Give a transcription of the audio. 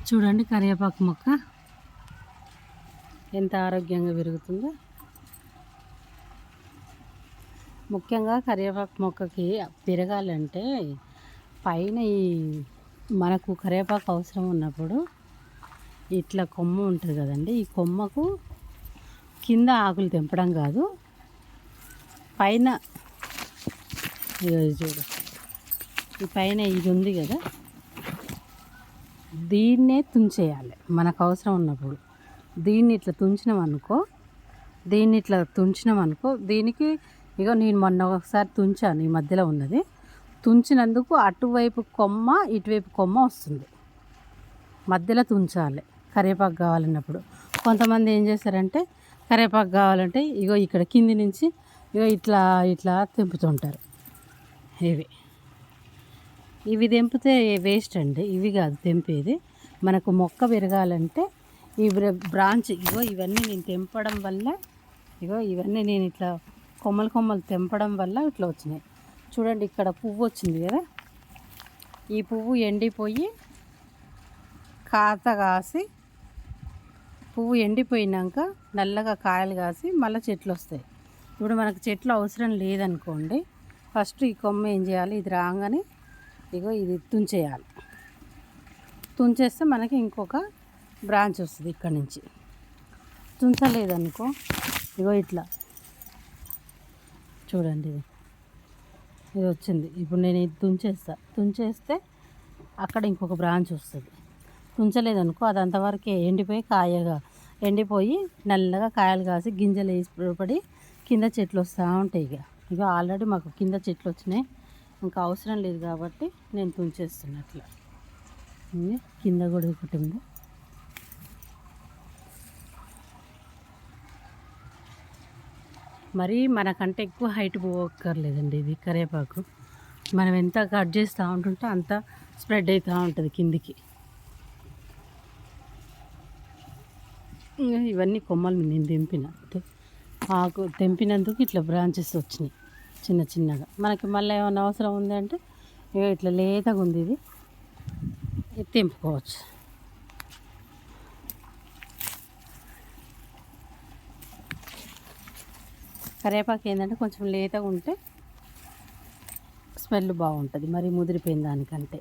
చూడండి కరివేపాకు మొక్క ఎంత ఆరోగ్యంగా పెరుగుతుందో. ముఖ్యంగా కరివేపాకు మొక్కకి పెరగాలంటే పైన ఈ మనకు కరివేపాకు అవసరం ఉన్నప్పుడు ఇట్లా కొమ్మ ఉంటుంది కదండి, ఈ కొమ్మకు కింద ఆకులు తెంపడం కాదు, పైన చూడు ఈ పైన ఇది ఉంది కదా, దీన్నే తుంచేయాలి మనకు అవసరం ఉన్నప్పుడు. దీన్ని ఇట్లా తుంచినాం అనుకో దీనికి ఇగో నేను మొన్న ఒకసారి తుంచాను, ఈ మధ్యలో ఉన్నది తుంచినందుకు అటువైపు కొమ్మ ఇటువైపు కొమ్మ వస్తుంది. మధ్యలో తుంచాలి కరివేపాకు కావాలన్నప్పుడు. కొంతమంది ఏం చేస్తారంటే కరివేపాకు కావాలంటే ఇగో ఇక్కడ కింది నుంచి ఇగో ఇట్లా ఇట్లా తెంపుతుంటారు. ఇవి తెంపితే వేస్ట్ అండి, ఇవి కాదు తెంపేది. మనకు మొక్క పెరగాలంటే ఈ బ్రాంచ్ ఇగో ఇవన్నీ నేను తెంపడం వల్ల, ఇగో ఇవన్నీ నేను ఇట్లా కొమ్మలు తెంపడం వల్ల ఇట్లా వచ్చినాయి. చూడండి ఇక్కడ పువ్వు వచ్చింది కదా, ఈ పువ్వు ఎండిపోయి కాత కాసి, పువ్వు ఎండిపోయినాక నల్లగా కాయలు కాసి మళ్ళీ చెట్లు వస్తాయి. ఇప్పుడు మనకు చెట్లు అవసరం లేదనుకోండి, ఫస్ట్ ఈ కొమ్మ ఏం చేయాలి, ఇది రాగానే ఇగో ఇది తుంచేయాలి. తుంచేస్తే మనకి ఇంకొక బ్రాంచ్ వస్తుంది ఇక్కడ నుంచి. తుంచలేదనుకో ఇగో ఇట్లా చూడండి ఇది వచ్చింది. ఇప్పుడు నేను ఇది తుంచేస్తే అక్కడ ఇంకొక బ్రాంచ్ వస్తుంది. తుంచలేదనుకో అది అంతవరకే ఎండిపోయి నల్లగా కాయలు కాసి గింజలు వేసి కింద చెట్లు వస్తూ ఉంటాయి. ఇక ఆల్రెడీ మాకు కింద చెట్లు వచ్చినాయి, ఇంకా అవసరం లేదు కాబట్టి నేను తుంచేస్తున్నట్లు. కింద కూడా ఒకటి ఉంది. మరి మనకంటే ఎక్కువ హైట్ పోక్కర్లేదండి, ఇది కరివేపాకు మనం ఎంత కట్ చేస్తూ ఉంటుంటే అంత స్ప్రెడ్ అవుతూ ఉంటుంది కిందికి. ఇవన్నీ కొమ్మలు నేను తెంపిన, ఆకు తెంపినందుకు ఇట్లా బ్రాంచెస్ వచ్చినాయి చిన్న చిన్నగా. మనకి మళ్ళీ ఏమైనా అవసరం ఉందంటే ఇక ఇట్లా లేతగా ఉంది, ఇది తెంపుకోవచ్చు. కరివేపాకు ఏంటంటే కొంచెం లేతగా ఉంటే స్మెల్ బాగుంటుంది, మరి ముదిరిపోయిన దానికంటే.